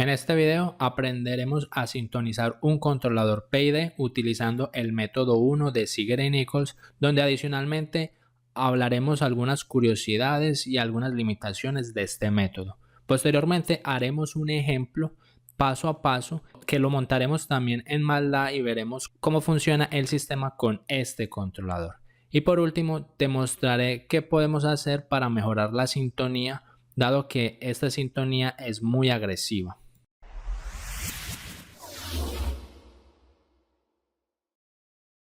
En este video aprenderemos a sintonizar un controlador PID utilizando el método 1 de Ziegler y Nichols, donde adicionalmente hablaremos algunas curiosidades y algunas limitaciones de este método. Posteriormente haremos un ejemplo paso a paso que lo montaremos también en MATLAB y veremos cómo funciona el sistema con este controlador. Y por último te mostraré qué podemos hacer para mejorar la sintonía, dado que esta sintonía es muy agresiva.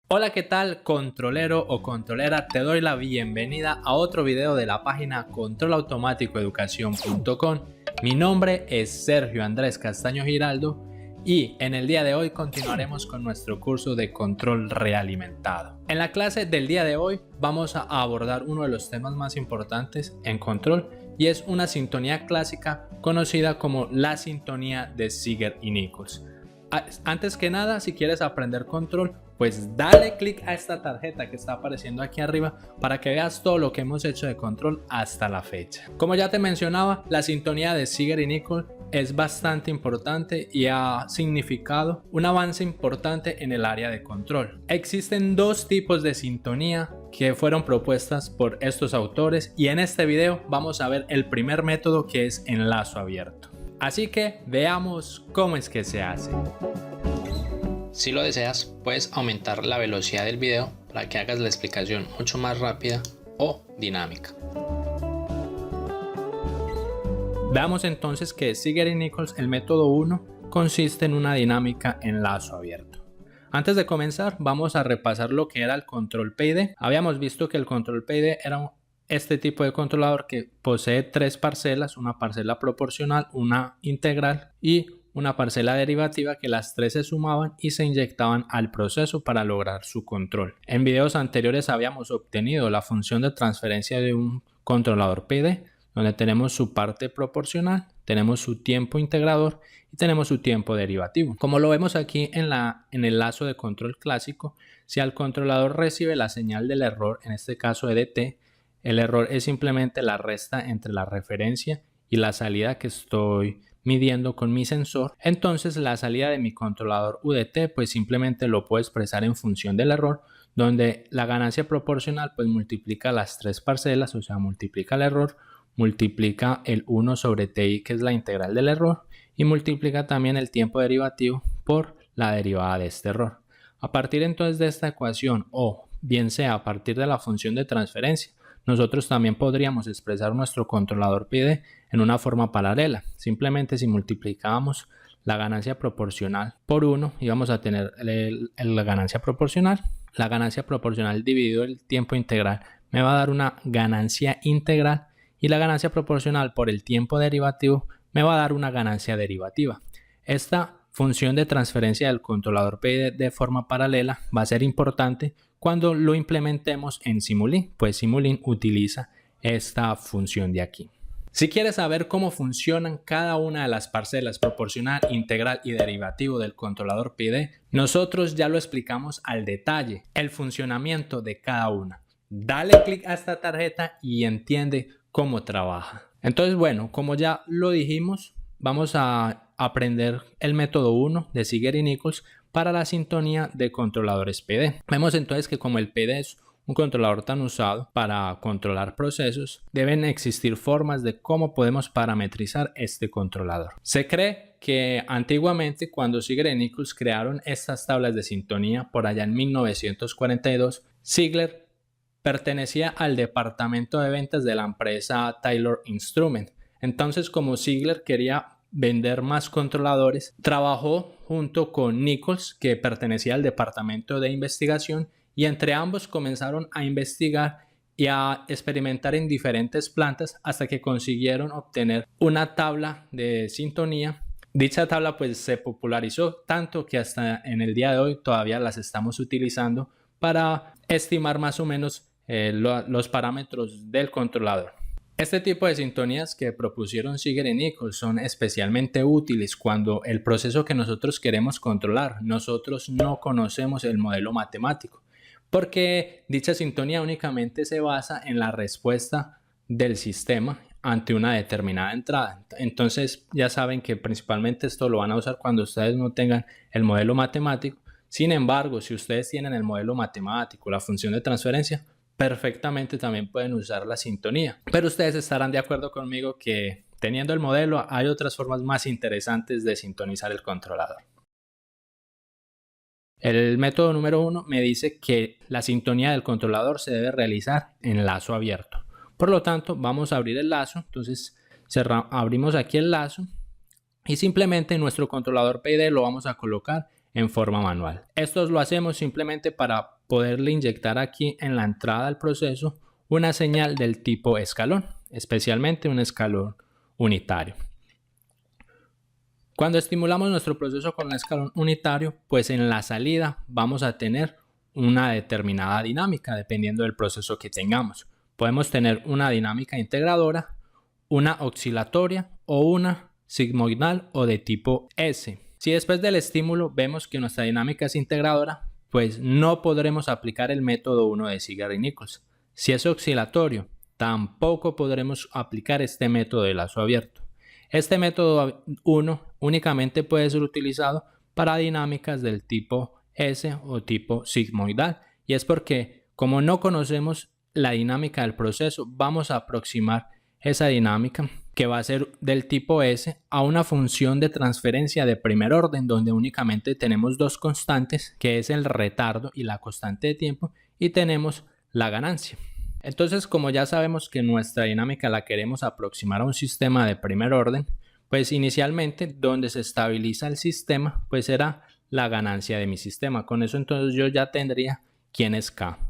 Hola, ¿qué tal, controlero o controlera? Te doy la bienvenida a otro video de la página controlautomaticoeducación.com. Mi nombre es Sergio Andrés Castaño Giraldo y en el día de hoy continuaremos con nuestro curso de control realimentado. En la clase del día de hoy vamos a abordar uno de los temas más importantes en control y es una sintonía clásica conocida como la sintonía de Ziegler y Nichols. Antes que nada, si quieres aprender control, pues dale clic a esta tarjeta que está apareciendo aquí arriba para que veas todo lo que hemos hecho de control hasta la fecha. Como ya te mencionaba, la sintonía de Ziegler y Nichols es bastante importante y ha significado un avance importante en el área de control. Existen dos tipos de sintonía que fueron propuestas por estos autores y en este video vamos a ver el primer método, que es enlazo abierto. Así que veamos cómo es que se hace. Si lo deseas, puedes aumentar la velocidad del video para que hagas la explicación mucho más rápida o dinámica. Veamos entonces que Ziegler y Nichols, el método 1, consiste en una dinámica enlazo abierto. Antes de comenzar, vamos a repasar lo que era el control PID. Habíamos visto que el control PID era este tipo de controlador que posee tres parcelas, una parcela proporcional, una integral y una parcela derivativa, que las tres se sumaban y se inyectaban al proceso para lograr su control. En videos anteriores habíamos obtenido la función de transferencia de un controlador PID, donde tenemos su parte proporcional, tenemos su tiempo integrador y tenemos su tiempo derivativo. Como lo vemos aquí en el lazo de control clásico, si el controlador recibe la señal del error, en este caso EDT, el error es simplemente la resta entre la referencia y la salida que estoy midiendo con mi sensor. Entonces la salida de mi controlador UDT pues simplemente lo puedo expresar en función del error, donde la ganancia proporcional pues multiplica las tres parcelas, o sea, multiplica el error, multiplica el 1 sobre TI, que es la integral del error, y multiplica también el tiempo derivativo por la derivada de este error. A partir entonces de esta ecuación, o bien sea a partir de la función de transferencia, nosotros también podríamos expresar nuestro controlador PID en una forma paralela. Simplemente si multiplicábamos la ganancia proporcional por 1, íbamos a tener la ganancia proporcional. La ganancia proporcional dividido el tiempo integral me va a dar una ganancia integral, y la ganancia proporcional por el tiempo derivativo me va a dar una ganancia derivativa. Esta función de transferencia del controlador PID de forma paralela va a ser importante cuando lo implementemos en Simulink, pues Simulink utiliza esta función de aquí. Si quieres saber cómo funcionan cada una de las parcelas proporcional, integral y derivativo del controlador PID, nosotros ya lo explicamos al detalle, el funcionamiento de cada una. Dale clic a esta tarjeta y entiende cómo trabaja. Entonces, bueno, como ya lo dijimos, vamos a aprender el método 1 de Ziegler y Nichols para la sintonía de controladores PID. Vemos entonces que como el PID es un controlador tan usado para controlar procesos, deben existir formas de cómo podemos parametrizar este controlador. Se cree que antiguamente, cuando Ziegler y Nichols crearon estas tablas de sintonía por allá en 1942, Ziegler pertenecía al departamento de ventas de la empresa Taylor Instrument. Entonces, como Ziegler quería vender más controladores, trabajó junto con Nichols, que pertenecía al departamento de investigación, y entre ambos comenzaron a investigar y a experimentar en diferentes plantas hasta que consiguieron obtener una tabla de sintonía. Dicha tabla pues se popularizó tanto que hasta en el día de hoy todavía las estamos utilizando para estimar más o menos los parámetros del controlador. Este tipo de sintonías que propusieron Ziegler y Nichols son especialmente útiles cuando el proceso que nosotros queremos controlar, nosotros no conocemos el modelo matemático, porque dicha sintonía únicamente se basa en la respuesta del sistema ante una determinada entrada. Entonces ya saben que principalmente esto lo van a usar cuando ustedes no tengan el modelo matemático. Sin embargo, si ustedes tienen el modelo matemático, la función de transferencia, perfectamente también pueden usar la sintonía. Pero ustedes estarán de acuerdo conmigo que teniendo el modelo hay otras formas más interesantes de sintonizar el controlador. El método número 1 me dice que la sintonía del controlador se debe realizar en lazo abierto. Por lo tanto, vamos a abrir el lazo. Entonces abrimos aquí el lazo y simplemente nuestro controlador PID lo vamos a colocar en forma manual. Esto lo hacemos simplemente para poderle inyectar aquí en la entrada del proceso una señal del tipo escalón, especialmente un escalón unitario. Cuando estimulamos nuestro proceso con un escalón unitario, pues en la salida vamos a tener una determinada dinámica dependiendo del proceso que tengamos. Podemos tener una dinámica integradora, una oscilatoria o una sigmoidal o de tipo S. Si después del estímulo vemos que nuestra dinámica es integradora, pues no podremos aplicar el método 1 de Ziegler y Nichols. Si es oscilatorio, tampoco podremos aplicar este método de lazo abierto. Este método 1 únicamente puede ser utilizado para dinámicas del tipo S o tipo sigmoidal, y es porque como no conocemos la dinámica del proceso, vamos a aproximar esa dinámica que va a ser del tipo S a una función de transferencia de primer orden donde únicamente tenemos dos constantes, que es el retardo y la constante de tiempo, y tenemos la ganancia. Entonces, como ya sabemos que nuestra dinámica la queremos aproximar a un sistema de primer orden, pues inicialmente donde se estabiliza el sistema pues será la ganancia de mi sistema. Con eso entonces yo ya tendría quién es K.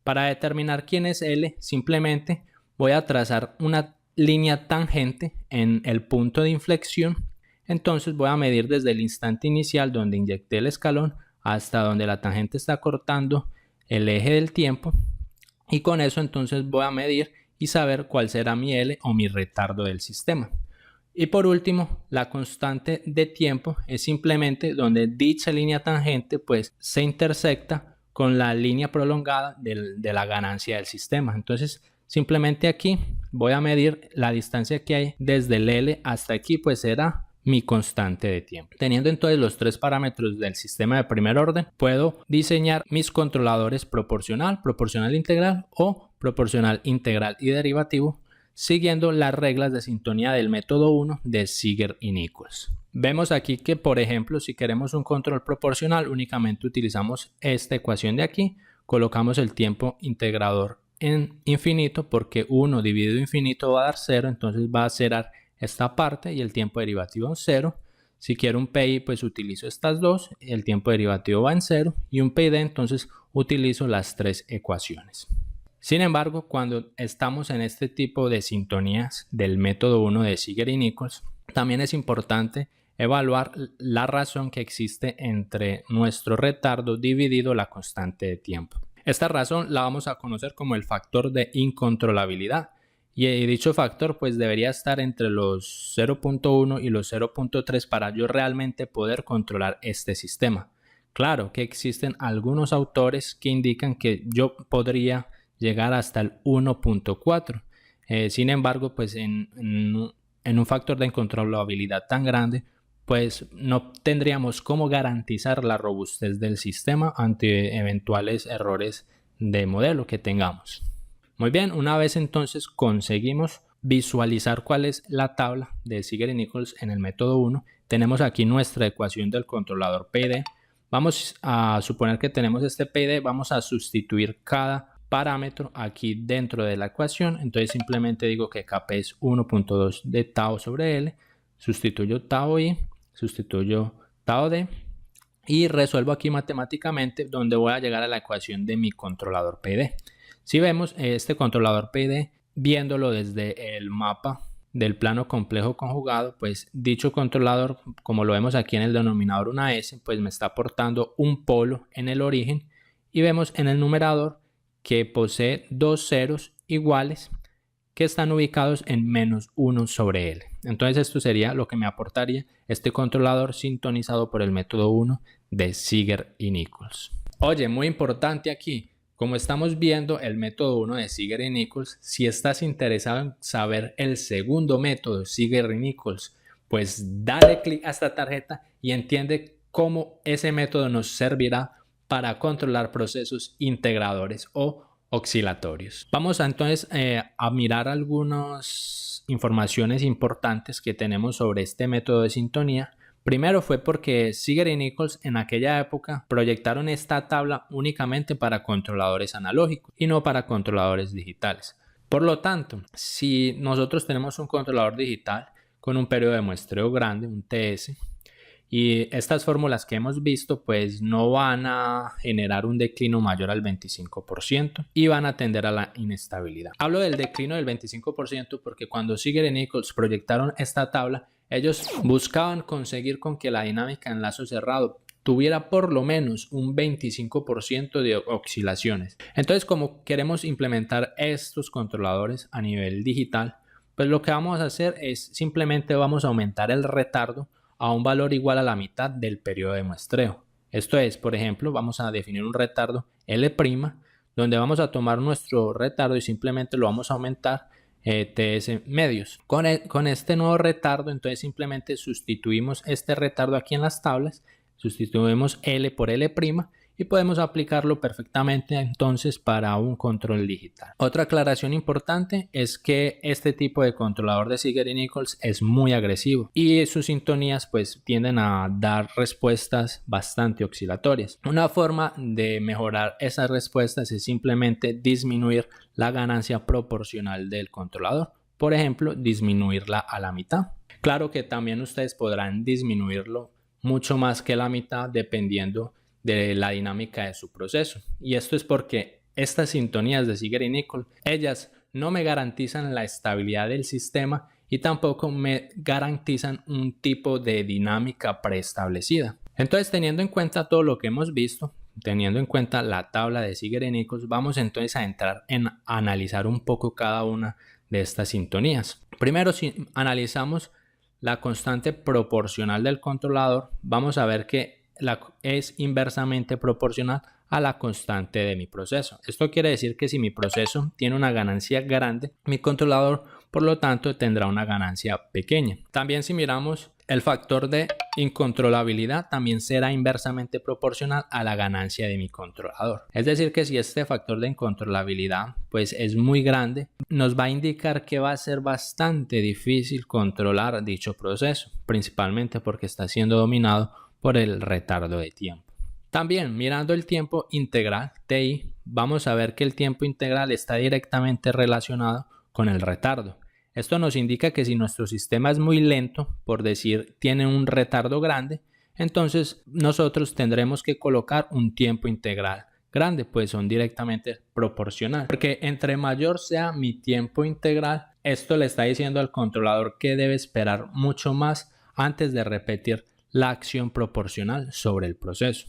Para determinar quién es L, simplemente voy a trazar una línea tangente en el punto de inflexión. Entonces voy a medir desde el instante inicial donde inyecté el escalón hasta donde la tangente está cortando el eje del tiempo. Y con eso entonces voy a medir y saber cuál será mi L o mi retardo del sistema. Y por último, la constante de tiempo es simplemente donde dicha línea tangente pues se intersecta con la línea prolongada de la ganancia del sistema. Entonces simplemente aquí voy a medir la distancia que hay desde el L hasta aquí, pues será mi constante de tiempo. Teniendo entonces los tres parámetros del sistema de primer orden, puedo diseñar mis controladores proporcional, proporcional integral o proporcional integral y derivativo, siguiendo las reglas de sintonía del método 1 de Ziegler y Nichols. Vemos aquí que, por ejemplo, si queremos un control proporcional, únicamente utilizamos esta ecuación de aquí, colocamos el tiempo integrador en infinito porque 1 dividido infinito va a dar 0, entonces va a ser esta parte y el tiempo derivativo en 0. Si quiero un PI, pues utilizo estas dos, el tiempo derivativo va en 0, y un PID, entonces utilizo las tres ecuaciones. Sin embargo, cuando estamos en este tipo de sintonías del método 1 de Ziegler y Nichols, también es importante evaluar la razón que existe entre nuestro retardo dividido la constante de tiempo. Esta razón la vamos a conocer como el factor de incontrolabilidad. Y dicho factor pues debería estar entre los 0.1 y los 0.3 para yo realmente poder controlar este sistema. Claro que existen algunos autores que indican que yo podría llegar hasta el 1.4. Sin embargo, pues en un factor de incontrolabilidad tan grande, pues no tendríamos cómo garantizar la robustez del sistema ante eventuales errores de modelo que tengamos. Muy bien, una vez entonces conseguimos visualizar cuál es la tabla de Ziegler y Nichols en el método 1, tenemos aquí nuestra ecuación del controlador PID. Vamos a suponer que tenemos este PID, vamos a sustituir cada parámetro aquí dentro de la ecuación. Entonces simplemente digo que Kp es 1.2 de tau sobre L, sustituyo tau I, sustituyo tau D y resuelvo aquí matemáticamente donde voy a llegar a la ecuación de mi controlador PID. Si vemos este controlador PID, viéndolo desde el mapa del plano complejo conjugado, pues dicho controlador, como lo vemos aquí en el denominador una S, pues me está aportando un polo en el origen, y vemos en el numerador que posee dos ceros iguales que están ubicados en -1 sobre L. Entonces esto sería lo que me aportaría este controlador sintonizado por el método 1 de Ziegler y Nichols. Oye, muy importante aquí. Como estamos viendo el método 1 de Ziegler y Nichols, si estás interesado en saber el segundo método, Ziegler y Nichols, pues dale clic a esta tarjeta y entiende cómo ese método nos servirá para controlar procesos integradores o oscilatorios. Vamos entonces a mirar algunas informaciones importantes que tenemos sobre este método de sintonía. Primero fue porque Ziegler y Nichols en aquella época proyectaron esta tabla únicamente para controladores analógicos y no para controladores digitales. Por lo tanto, si nosotros tenemos un controlador digital con un periodo de muestreo grande, un TS, y estas fórmulas que hemos visto pues no van a generar un declino mayor al 25% y van a tender a la inestabilidad. Hablo del declino del 25% porque cuando Ziegler y Nichols proyectaron esta tabla, ellos buscaban conseguir con que la dinámica en lazo cerrado tuviera por lo menos un 25% de oscilaciones. Entonces, como queremos implementar estos controladores a nivel digital, pues lo que vamos a hacer es simplemente vamos a aumentar el retardo a un valor igual a la mitad del periodo de muestreo. Esto es, por ejemplo, vamos a definir un retardo L', donde vamos a tomar nuestro retardo y simplemente lo vamos a aumentar TS medios. Con este nuevo retardo, entonces simplemente sustituimos este retardo aquí en las tablas, sustituimos L por L' y podemos aplicarlo perfectamente entonces para un control digital. Otra aclaración importante es que este tipo de controlador de Ziegler y Nichols es muy agresivo y sus sintonías pues tienden a dar respuestas bastante oscilatorias. Una forma de mejorar esas respuestas es simplemente disminuir la ganancia proporcional del controlador. Por ejemplo, disminuirla a la mitad. Claro que también ustedes podrán disminuirlo mucho más que la mitad dependiendo de la dinámica de su proceso. Y esto es porque estas sintonías de Ziegler y Nichols, ellas no me garantizan la estabilidad del sistema y tampoco me garantizan un tipo de dinámica preestablecida. Entonces, teniendo en cuenta todo lo que hemos visto, teniendo en cuenta la tabla de Ziegler y Nichols, vamos entonces a entrar en analizar un poco cada una de estas sintonías. Primero, si analizamos la constante proporcional del controlador, vamos a ver que es inversamente proporcional a la constante de mi proceso. Esto quiere decir que si mi proceso tiene una ganancia grande, mi controlador por lo tanto tendrá una ganancia pequeña. También si miramos el factor de incontrolabilidad también será inversamente proporcional a la ganancia de mi controlador. Es decir que si este factor de incontrolabilidad pues es muy grande, nos va a indicar que va a ser bastante difícil controlar dicho proceso, principalmente porque está siendo dominado por el retardo de tiempo. También mirando el tiempo integral, TI, vamos a ver que el tiempo integral está directamente relacionado con el retardo. Esto nos indica que si nuestro sistema es muy lento, por decir, tiene un retardo grande, entonces nosotros tendremos que colocar un tiempo integral grande, pues son directamente proporcionales. Porque entre mayor sea mi tiempo integral, esto le está diciendo al controlador que debe esperar mucho más antes de repetir la acción proporcional sobre el proceso.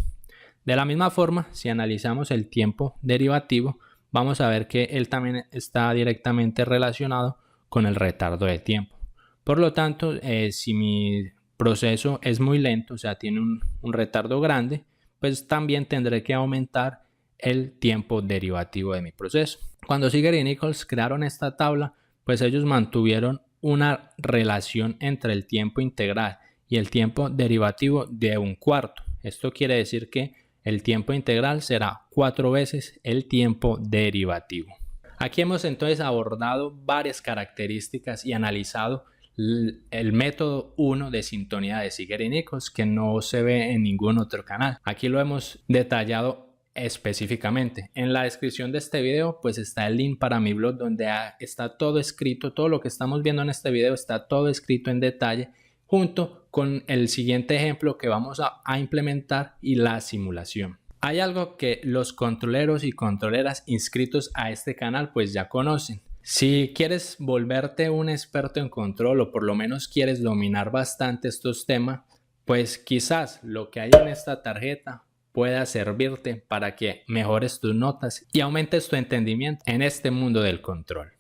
De la misma forma, si analizamos el tiempo derivativo, vamos a ver que él también está directamente relacionado con el retardo de tiempo. Por lo tanto, si mi proceso es muy lento, o sea, tiene un retardo grande, pues también tendré que aumentar el tiempo derivativo de mi proceso. Cuando Ziegler y Nichols crearon esta tabla, pues ellos mantuvieron una relación entre el tiempo integral y el tiempo derivativo de 1/4. Esto quiere decir que el tiempo integral será 4 veces el tiempo derivativo. Aquí hemos entonces abordado varias características y analizado el método 1 de sintonía de Ziegler y Nichols que no se ve en ningún otro canal. Aquí lo hemos detallado específicamente. En la descripción de este video pues está el link para mi blog donde está todo escrito, todo lo que estamos viendo en este video está todo escrito en detalle junto con el siguiente ejemplo que vamos a implementar y la simulación. Hay algo que los controleros y controleras inscritos a este canal pues ya conocen. Si quieres volverte un experto en control o por lo menos quieres dominar bastante estos temas, pues quizás lo que hay en esta tarjeta pueda servirte para que mejores tus notas y aumentes tu entendimiento en este mundo del control.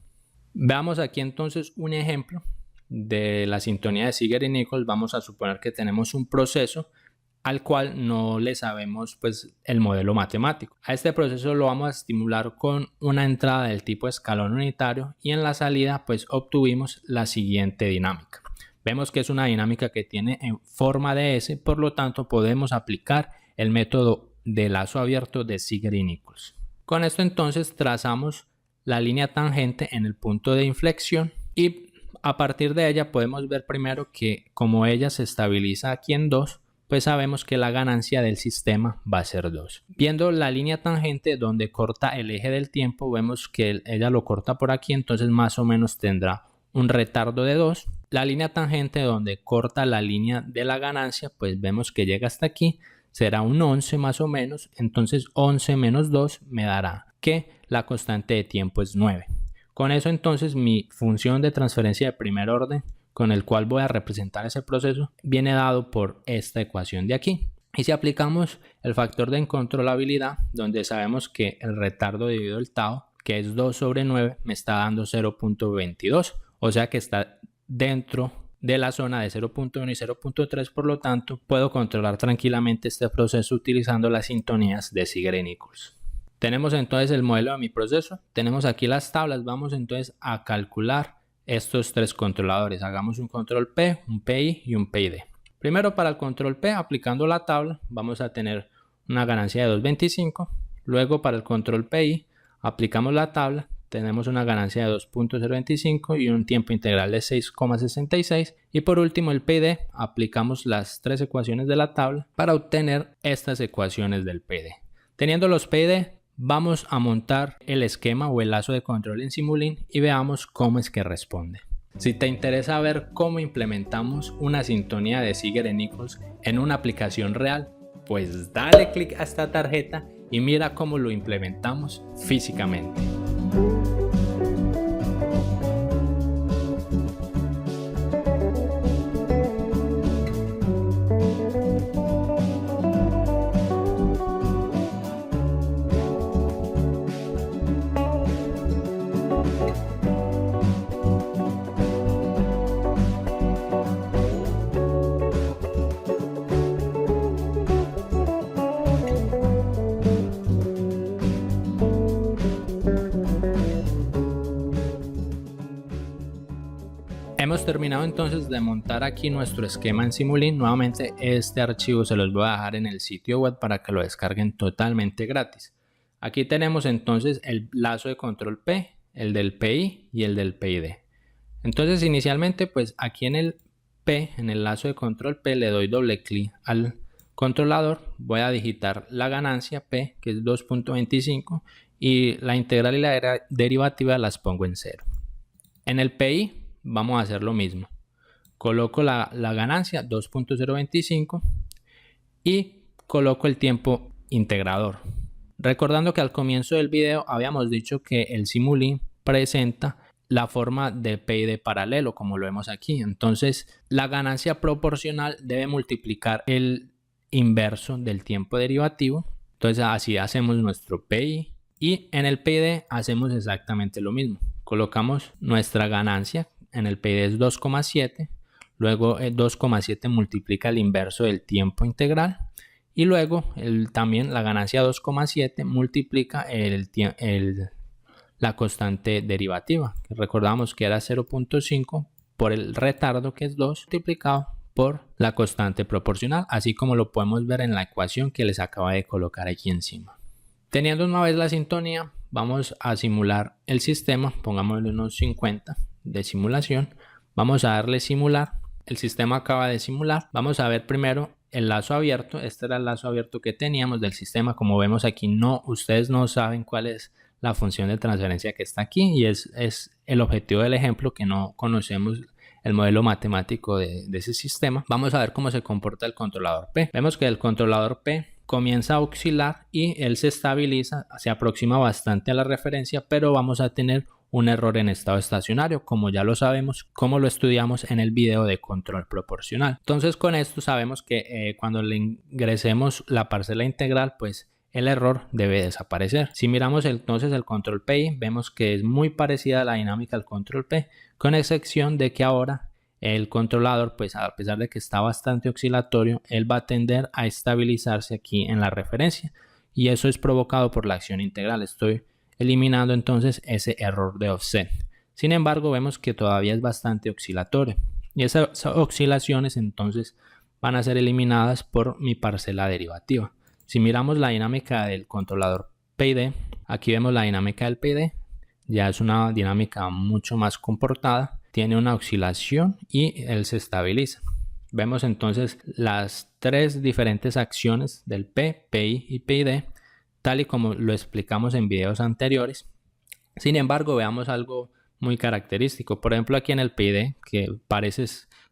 Veamos aquí entonces un ejemplo de la sintonía de Ziegler y Nichols. Vamos a suponer que tenemos un proceso al cual no le sabemos pues el modelo matemático. A este proceso lo vamos a estimular con una entrada del tipo escalón unitario y en la salida pues obtuvimos la siguiente dinámica. Vemos que es una dinámica que tiene en forma de S, por lo tanto podemos aplicar el método de lazo abierto de Ziegler-Nichols. Con esto entonces trazamos la línea tangente en el punto de inflexión y a partir de ella podemos ver primero que como ella se estabiliza aquí en 2, pues sabemos que la ganancia del sistema va a ser 2. Viendo la línea tangente donde corta el eje del tiempo, vemos que ella lo corta por aquí, entonces más o menos tendrá un retardo de 2. La línea tangente donde corta la línea de la ganancia, pues vemos que llega hasta aquí, será un 11 más o menos, entonces 11 menos 2 me dará que la constante de tiempo es 9. Con eso entonces mi función de transferencia de primer orden con el cual voy a representar ese proceso viene dado por esta ecuación de aquí. Y si aplicamos el factor de incontrolabilidad, donde sabemos que el retardo dividido el tau, que es 2 sobre 9, me está dando 0.22, o sea que está dentro de la zona de 0.1 y 0.3, por lo tanto puedo controlar tranquilamente este proceso utilizando las sintonías de Ziegler-Nichols. Tenemos entonces el modelo de mi proceso, tenemos aquí las tablas, vamos entonces a calcular estos tres controladores. Hagamos un control P, un PI y un PID. Primero para el control P, aplicando la tabla, vamos a tener una ganancia de 2.25. Luego para el control PI, aplicamos la tabla, tenemos una ganancia de 2.025 y un tiempo integral de 6,66. Y por último el PID, aplicamos las tres ecuaciones de la tabla para obtener estas ecuaciones del PID. Teniendo los PID, vamos a montar el esquema o el lazo de control en Simulink y veamos cómo es que responde. Si te interesa ver cómo implementamos una sintonía de Ziegler-Nichols en una aplicación real, pues dale clic a esta tarjeta y mira cómo lo implementamos físicamente. Hemos terminado entonces de montar aquí nuestro esquema en Simulink. Nuevamente este archivo se los voy a dejar en el sitio web para que lo descarguen totalmente gratis. Aquí tenemos entonces el lazo de control P, el del PI y el del PID. Entonces inicialmente pues aquí en el P, en el lazo de control P, le doy doble clic al controlador, voy a digitar la ganancia P, que es 2.25, y la integral y la derivativa las pongo en 0. En el PI vamos a hacer lo mismo. Coloco la ganancia 2.025 y coloco el tiempo integrador. Recordando que al comienzo del video habíamos dicho que el Simulink presenta la forma de PID paralelo, como lo vemos aquí. Entonces la ganancia proporcional debe multiplicar el inverso del tiempo derivativo. Entonces así hacemos nuestro PI y en el PID hacemos exactamente lo mismo. Colocamos nuestra ganancia, en el PID es 2,7, luego el 2,7 multiplica el inverso del tiempo integral y luego también la ganancia 2,7 multiplica la constante derivativa, que recordamos que era 0.5 por el retardo, que es 2, multiplicado por la constante proporcional, así como lo podemos ver en la ecuación que les acabo de colocar aquí encima. Teniendo una vez la sintonía, vamos a simular el sistema, pongámosle unos 50 de simulación, vamos a darle simular, el sistema acaba de simular, vamos a ver primero el lazo abierto. Este era el lazo abierto que teníamos del sistema. Como vemos aquí, ustedes no saben cuál es la función de transferencia que está aquí y es el objetivo del ejemplo, que no conocemos el modelo matemático de ese sistema. Vamos a ver cómo se comporta el controlador P. Vemos que el controlador P comienza a oscilar y él se estabiliza, se aproxima bastante a la referencia, pero vamos a tener un error en estado estacionario, como ya lo sabemos, como lo estudiamos en el video de control proporcional. Entonces con esto sabemos que cuando le ingresemos la parcela integral, pues el error debe desaparecer. Si miramos entonces el control PI, vemos que es muy parecida a la dinámica al control P, con excepción de que ahora el controlador, pues a pesar de que está bastante oscilatorio, él va a tender a estabilizarse aquí en la referencia, y eso es provocado por la acción integral. Estoy eliminando entonces ese error de offset. Sin embargo, vemos que todavía es bastante oscilatorio, y esas oscilaciones entonces van a ser eliminadas por mi parcela derivativa. Si miramos la dinámica del controlador PID, aquí vemos la dinámica del PID, ya es una dinámica mucho más comportada, tiene una oscilación y él se estabiliza. Vemos entonces las tres diferentes acciones del P, PI y PID, tal y como lo explicamos en videos anteriores. Sin embargo, veamos algo muy característico. Por ejemplo, aquí en el PID, que parece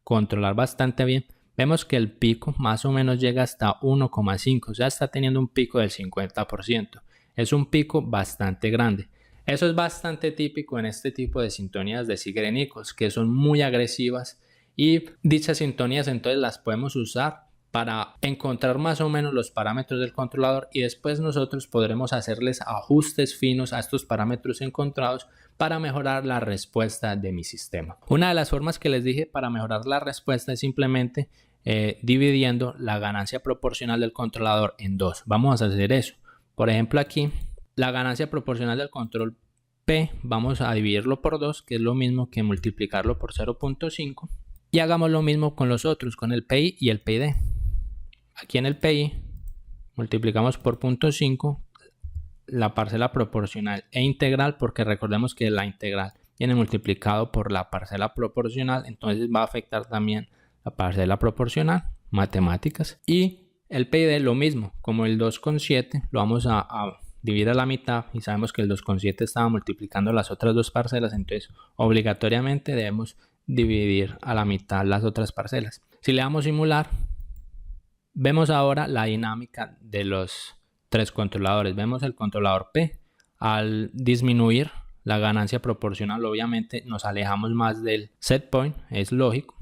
controlar bastante bien, vemos que el pico más o menos llega hasta 1,5, o sea, está teniendo un pico del 50%. Es un pico bastante grande. Eso es bastante típico en este tipo de sintonías de Ziegler-Nichols, que son muy agresivas, y dichas sintonías entonces las podemos usar para encontrar más o menos los parámetros del controlador, y después nosotros podremos hacerles ajustes finos a estos parámetros encontrados para mejorar la respuesta de mi sistema. Una de las formas que les dije para mejorar la respuesta es simplemente dividiendo la ganancia proporcional del controlador en dos. Vamos a hacer eso. Por ejemplo, aquí la ganancia proporcional del control P vamos a dividirlo por 2, que es lo mismo que multiplicarlo por 0.5, y hagamos lo mismo con los otros, con el PI y el PID. Aquí en el PI multiplicamos por 0.5 la parcela proporcional e integral, porque recordemos que la integral viene multiplicado por la parcela proporcional, entonces va a afectar también la parcela proporcional, matemáticas. Y el PID lo mismo, como el 2,7 lo vamos a dividir a la mitad, y sabemos que el 2,7 estaba multiplicando las otras dos parcelas, entonces obligatoriamente debemos dividir a la mitad las otras parcelas. Si le damos simular, vemos ahora la dinámica de los tres controladores. Vemos el controlador P. Al disminuir la ganancia proporcional, obviamente nos alejamos más del set point, es lógico.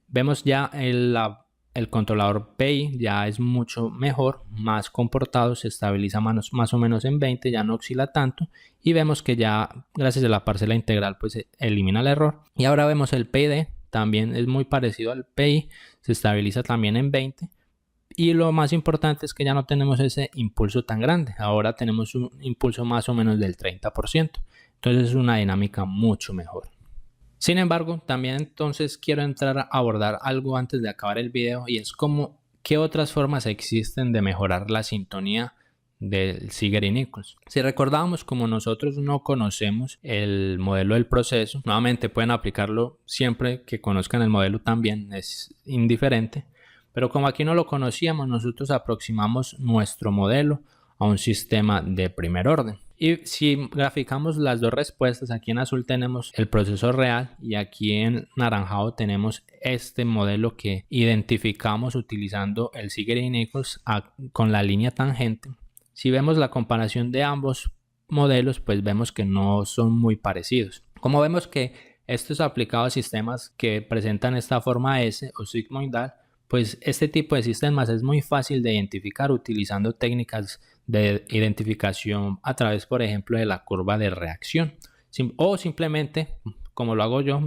Vemos ya el controlador PI ya es mucho mejor, más comportado, se estabiliza más o menos en 20, ya no oscila tanto, y vemos que ya gracias a la parcela integral pues elimina el error. Y ahora vemos el PID, también es muy parecido al PI, se estabiliza también en 20. Y lo más importante es que ya no tenemos ese impulso tan grande. Ahora tenemos un impulso más o menos del 30%. Entonces es una dinámica mucho mejor. Sin embargo, también entonces quiero entrar a abordar algo antes de acabar el video, y es como qué otras formas existen de mejorar la sintonía del Ziegler-Nichols. Si recordábamos, como nosotros no conocemos el modelo del proceso, nuevamente pueden aplicarlo siempre que conozcan el modelo, también es indiferente. Pero como aquí no lo conocíamos, nosotros aproximamos nuestro modelo a un sistema de primer orden. Y si graficamos las dos respuestas, aquí en azul tenemos el proceso real y aquí en naranjado tenemos este modelo que identificamos utilizando el Ziegler-Nichols con la línea tangente. Si vemos la comparación de ambos modelos, pues vemos que no son muy parecidos. Como vemos que esto es aplicado a sistemas que presentan esta forma S o sigmoidal, pues este tipo de sistemas es muy fácil de identificar utilizando técnicas de identificación a través, por ejemplo, de la curva de reacción, o simplemente, como lo hago yo,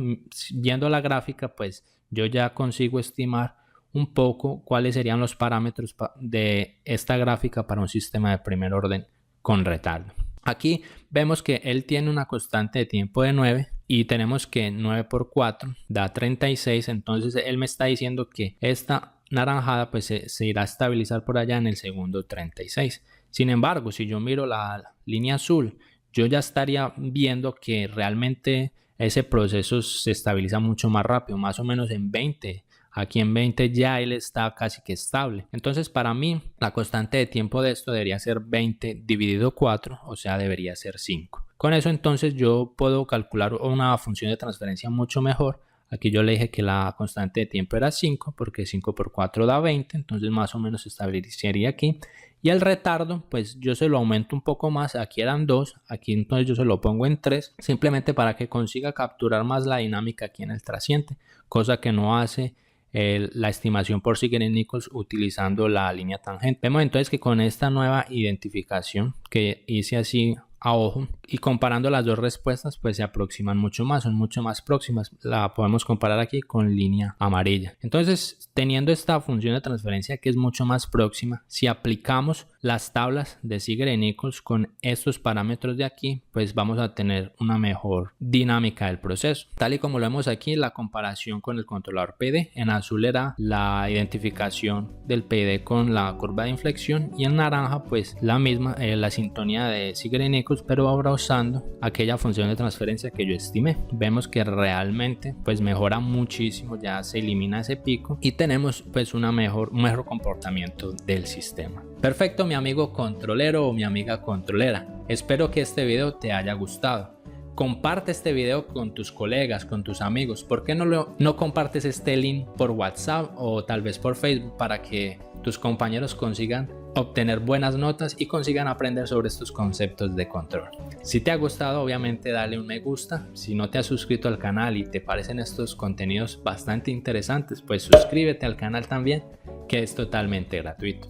viendo la gráfica, pues yo ya consigo estimar un poco cuáles serían los parámetros de esta gráfica para un sistema de primer orden con retardo. Aquí vemos que él tiene una constante de tiempo de 9 y tenemos que 9 por 4 da 36, entonces él me está diciendo que esta naranjada pues se irá a estabilizar por allá en el segundo 36. Sin embargo, si yo miro la línea azul, yo ya estaría viendo que realmente ese proceso se estabiliza mucho más rápido, más o menos en 20. Aquí en 20 ya él está casi que estable. Entonces para mí la constante de tiempo de esto debería ser 20 dividido 4, o sea debería ser 5. Con eso entonces yo puedo calcular una función de transferencia mucho mejor. Aquí yo le dije que la constante de tiempo era 5 porque 5 por 4 da 20, entonces más o menos se estabilizaría aquí. Y el retardo pues yo se lo aumento un poco más, aquí eran 2, aquí entonces yo se lo pongo en 3, simplemente para que consiga capturar más la dinámica aquí en el trasciente, cosa que no hace la estimación por Ziegler-Nichols utilizando la línea tangente. Vemos entonces que con esta nueva identificación que hice así a ojo, y comparando las dos respuestas pues se aproximan mucho más, son mucho más próximas. La podemos comparar aquí con línea amarilla. Entonces, teniendo esta función de transferencia que es mucho más próxima, si aplicamos las tablas de Ziegler-Nichols con estos parámetros de aquí, pues vamos a tener una mejor dinámica del proceso. Tal y como lo vemos aquí, la comparación con el controlador PID, en azul era la identificación del PID con la curva de inflexión, y en naranja pues la misma, la sintonía de Ziegler-Nichols, pero ahora usando aquella función de transferencia que yo estimé. Vemos que realmente pues mejora muchísimo, ya se elimina ese pico y tenemos pues un mejor comportamiento del sistema. Perfecto, mi amigo controlero o mi amiga controlera, espero que este video te haya gustado. Comparte este video con tus colegas, con tus amigos. ¿Por qué no compartes este link por WhatsApp o tal vez por Facebook para que tus compañeros consigan obtener buenas notas y consigan aprender sobre estos conceptos de control? Si te ha gustado, obviamente dale un me gusta. Si no te has suscrito al canal y te parecen estos contenidos bastante interesantes, pues suscríbete al canal también, que es totalmente gratuito.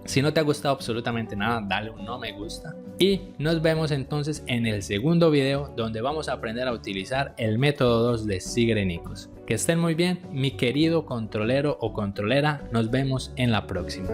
Si no te ha gustado absolutamente nada, dale un no me gusta. Y nos vemos entonces en el segundo video, donde vamos a aprender a utilizar el método 2 de Ziegler-Nichols. Que estén muy bien, mi querido controlero o controlera. Nos vemos en la próxima.